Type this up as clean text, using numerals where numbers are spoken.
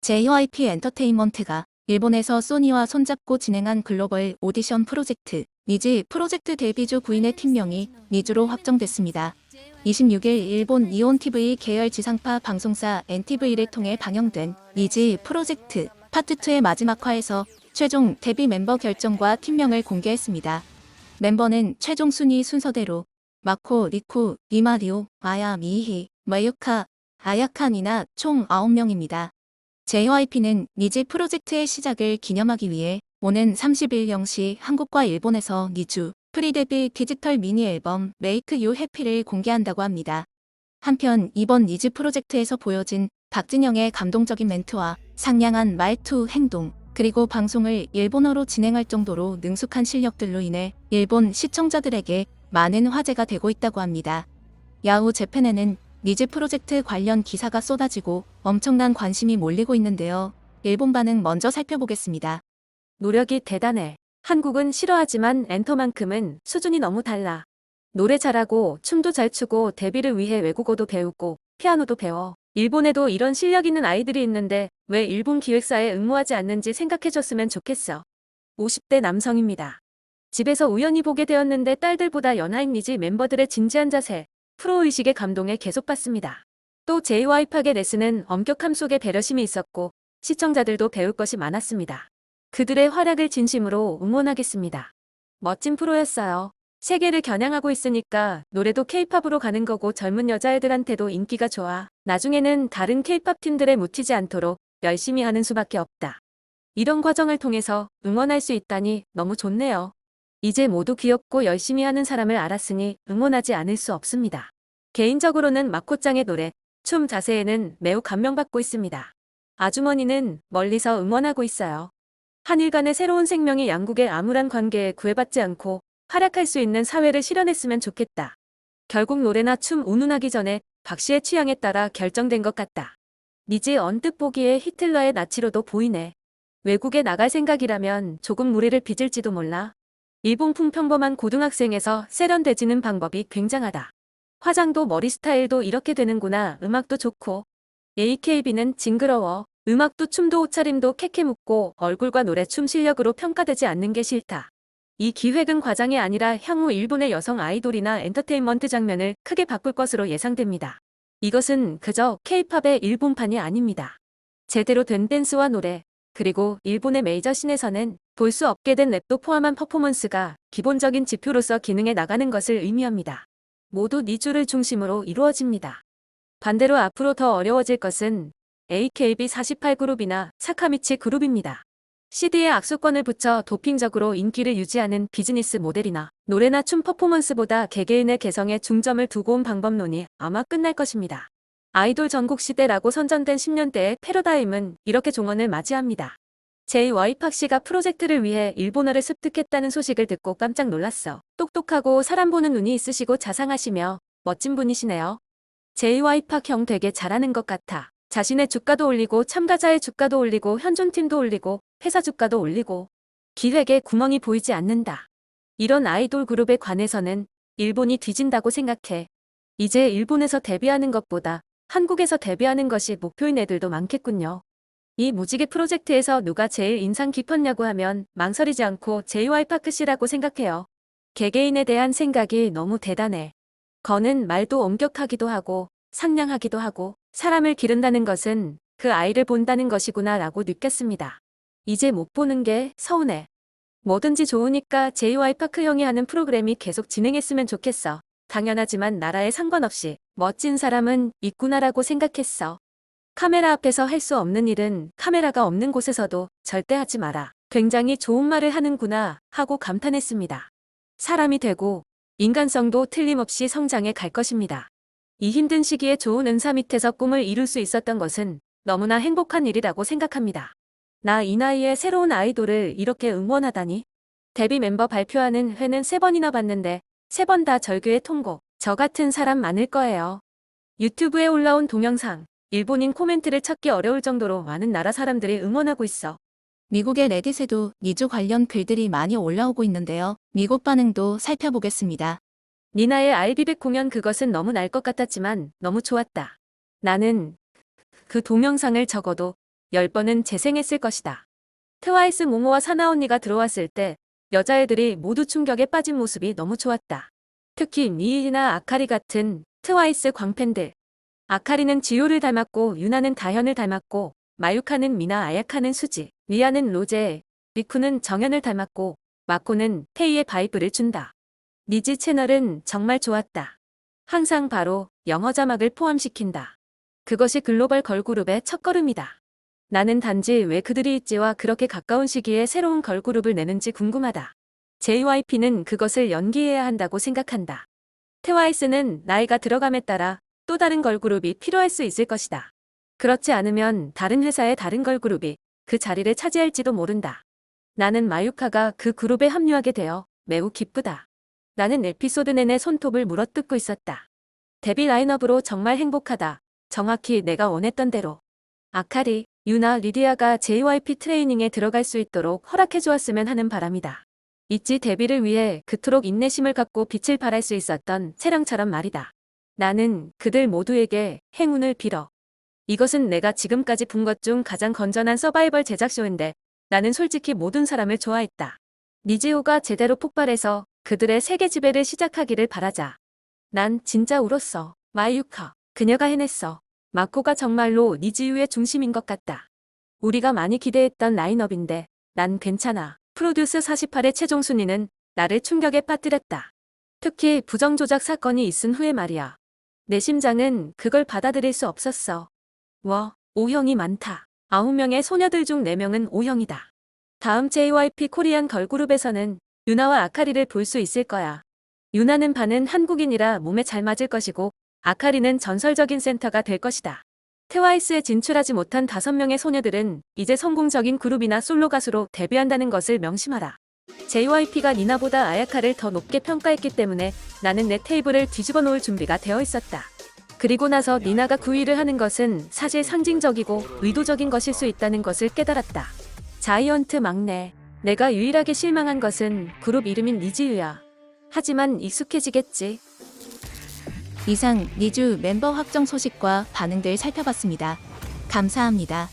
JYP 엔터테인먼트가 일본에서 소니와 손잡고 진행한 글로벌 오디션 프로젝트 니즈 프로젝트 데뷔주 9인의 팀명이 니즈로 확정됐습니다. 26일 일본 니온TV 계열 지상파 방송사 NTV를 통해 방영된 니즈 프로젝트 파트 2의 마지막 화에서 최종 데뷔 멤버 결정과 팀명을 공개했습니다. 멤버는 최종 순위 순서대로 마코, 리쿠, 리마리오, 아야, 미히, 마유카, 아야칸이나 총 9명입니다. JYP는 니즈 프로젝트의 시작을 기념하기 위해 오는 30일 0시 한국과 일본에서 니즈 프리데뷔 디지털 미니 앨범 Make You Happy를 공개한다고 합니다. 한편 이번 니즈 프로젝트에서 보여진 박진영의 감동적인 멘트와 상냥한 말투, 행동, 그리고 방송을 일본어로 진행할 정도로 능숙한 실력들로 인해 일본 시청자들에게 많은 화제가 되고 있다고 합니다. 야후 재팬에는 니즈 프로젝트 관련 기사가 쏟아지고 엄청난 관심이 몰리고 있는데요. 일본 반응 먼저 살펴보겠습니다. 노력이 대단해. 한국은 싫어하지만 엔터만큼은 수준이 너무 달라. 노래 잘하고 춤도 잘 추고 데뷔를 위해 외국어도 배우고 피아노도 배워. 일본에도 이런 실력 있는 아이들이 있는데 왜 일본 기획사에 응모하지 않는지 생각해줬으면 좋겠어. 50대 남성입니다. 집에서 우연히 보게 되었는데 딸들보다 연하인 니즈 멤버들의 진지한 자세, 프로의식에 감동에 계속 받습니다. 또 JYP의 레슨은 엄격함 속에 배려심이 있었고 시청자들도 배울 것이 많았습니다. 그들의 활약을 진심으로 응원하겠습니다. 멋진 프로였어요. 세계를 겨냥하고 있으니까 노래도 K-팝으로 가는 거고 젊은 여자애들한테도 인기가 좋아. 나중에는 다른 K-팝 팀들에 묻히지 않도록 열심히 하는 수밖에 없다. 이런 과정을 통해서 응원할 수 있다니 너무 좋네요. 이제 모두 귀엽고 열심히 하는 사람을 알았으니 응원하지 않을 수 없습니다. 개인적으로는 마코짱의 노래, 춤 자세에는 매우 감명받고 있습니다. 아주머니는 멀리서 응원하고 있어요. 한일 간의 새로운 생명이 양국의 암울한 관계에 구애받지 않고 활약할 수 있는 사회를 실현했으면 좋겠다. 결국 노래나 춤 운운하기 전에 박 씨의 취향에 따라 결정된 것 같다. 니즈 언뜻 보기에 히틀러의 나치로도 보이네. 외국에 나갈 생각이라면 조금 무리를 빚을지도 몰라. 일본풍 평범한 고등학생에서 세련돼지는 방법이 굉장하다. 화장도 머리 스타일도 이렇게 되는구나. 음악도 좋고. AKB는 징그러워. 음악도 춤도 옷차림도 캐캐 묻고 얼굴과 노래 춤 실력으로 평가되지 않는 게 싫다. 이 기획은 과장이 아니라 향후 일본의 여성 아이돌이나 엔터테인먼트 장면을 크게 바꿀 것으로 예상됩니다. 이것은 그저 K-팝의 일본판이 아닙니다. 제대로 된 댄스와 노래, 그리고 일본의 메이저 씬에서는 볼 수 없게 된 랩도 포함한 퍼포먼스가 기본적인 지표로서 기능해 나가는 것을 의미합니다. 모두 니즈를 중심으로 이루어집니다. 반대로 앞으로 더 어려워질 것은 AKB48 그룹이나 사카미치 그룹입니다. CD에 악수권을 붙여 도핑적으로 인기를 유지하는 비즈니스 모델이나 노래나 춤 퍼포먼스보다 개개인의 개성에 중점을 두고 온 방법론이 아마 끝날 것입니다. 아이돌 전국 시대라고 선전된 10년대의 패러다임은 이렇게 종언을 맞이합니다. JYP 씨가 프로젝트를 위해 일본어를 습득했다는 소식을 듣고 깜짝 놀랐어. 똑똑하고 사람 보는 눈이 있으시고 자상하시며 멋진 분이시네요. JYP 형 되게 잘하는 것 같아. 자신의 주가도 올리고 참가자의 주가도 올리고 현존팀도 올리고 회사 주가도 올리고 기획에 구멍이 보이지 않는다. 이런 아이돌 그룹에 관해서는 일본이 뒤진다고 생각해. 이제 일본에서 데뷔하는 것보다 한국에서 데뷔하는 것이 목표인 애들도 많겠군요. 이 무지개 프로젝트에서 누가 제일 인상 깊었냐고 하면 망설이지 않고 JYP 씨라고 생각해요. 개개인에 대한 생각이 너무 대단해. 거는 말도 엄격하기도 하고 상냥하기도 하고 사람을 기른다는 것은 그 아이를 본다는 것이구나 라고 느꼈습니다. 이제 못 보는 게 서운해. 뭐든지 좋으니까 JYP 형이 하는 프로그램이 계속 진행했으면 좋겠어. 당연하지만 나라에 상관없이 멋진 사람은 있구나라고 생각했어. 카메라 앞에서 할 수 없는 일은 카메라가 없는 곳에서도 절대 하지 마라. 굉장히 좋은 말을 하는구나 하고 감탄했습니다. 사람이 되고 인간성도 틀림없이 성장해 갈 것입니다. 이 힘든 시기에 좋은 은사 밑에서 꿈을 이룰 수 있었던 것은 너무나 행복한 일이라고 생각합니다. 나 이 나이에 새로운 아이돌을 이렇게 응원하다니. 데뷔 멤버 발표하는 회는 3번이나 봤는데 3번 다 절규의 통곡. 저 같은 사람 많을 거예요. 유튜브에 올라온 동영상. 일본인 코멘트를 찾기 어려울 정도로 많은 나라 사람들이 응원하고 있어. 미국의 레딧에도 니즈 관련 글들이 많이 올라오고 있는데요. 미국 반응도 살펴보겠습니다. 니나의 알비백 공연 그것은 너무 날 것 같았지만 너무 좋았다. 나는 그 동영상을 적어도 10번은 재생했을 것이다. 트와이스 모모와 사나 언니가 들어왔을 때 여자애들이 모두 충격에 빠진 모습이 너무 좋았다. 특히 미이나 아카리 같은 트와이스 광팬들. 아카리는 지효를 닮았고 유나는 다현을 닮았고 마유카는 미나 아야카는 수지, 리아는 로제, 리쿠는 정연을 닮았고 마코는 테이의 바이브를 준다. 니지 채널은 정말 좋았다. 항상 바로 영어 자막을 포함시킨다. 그것이 글로벌 걸그룹의 첫걸음이다. 나는 단지 왜 그들이 있지와 그렇게 가까운 시기에 새로운 걸그룹을 내는지 궁금하다. JYP는 그것을 연기해야 한다고 생각한다. 트와이스는 나이가 들어감에 따라 또 다른 걸그룹이 필요할 수 있을 것이다. 그렇지 않으면 다른 회사의 다른 걸그룹이 그 자리를 차지할지도 모른다. 나는 마유카가 그 그룹에 합류하게 되어 매우 기쁘다. 나는 에피소드 내내 손톱을 물어뜯고 있었다. 데뷔 라인업으로 정말 행복하다. 정확히 내가 원했던 대로. 아카리, 유나, 리디아가 JYP 트레이닝에 들어갈 수 있도록 허락해 주었으면 하는 바람이다. 있지 데뷔를 위해 그토록 인내심을 갖고 빛을 발할 수 있었던 채랑처럼 말이다. 나는 그들 모두에게 행운을 빌어. 이것은 내가 지금까지 본 것 중 가장 건전한 서바이벌 제작쇼인데 나는 솔직히 모든 사람을 좋아했다. 니지호가 제대로 폭발해서 그들의 세계 지배를 시작하기를 바라자. 난 진짜 울었어. 마유카, 그녀가 해냈어. 마코가 정말로 니지우의 중심인 것 같다. 우리가 많이 기대했던 라인업인데 난 괜찮아. 프로듀스 48의 최종 순위는 나를 충격에 빠뜨렸다. 특히 부정조작 사건이 있은 후에 말이야. 내 심장은 그걸 받아들일 수 없었어. O형이 많다. 9명의 소녀들 중 4명은 O형이다. 다음 JYP 코리안 걸그룹에서는 유나와 아카리를 볼 수 있을 거야. 유나는 반은 한국인이라 몸에 잘 맞을 것이고 아카리는 전설적인 센터가 될 것이다. 트와이스에 진출하지 못한 5명의 소녀들은 이제 성공적인 그룹이나 솔로 가수로 데뷔한다는 것을 명심하라. JYP가 니나보다 아야카를 더 높게 평가했기 때문에 나는 내 테이블을 뒤집어 놓을 준비가 되어 있었다. 그리고 나서 니나가 9위를 하는 것은 사실 상징적이고 의도적인 것일 수 있다는 것을 깨달았다. 자이언트 막내. 내가 유일하게 실망한 것은 그룹 이름인 니지유야. 하지만 익숙해지겠지. 이상 니쥬 멤버 확정 소식과 반응들 살펴봤습니다. 감사합니다.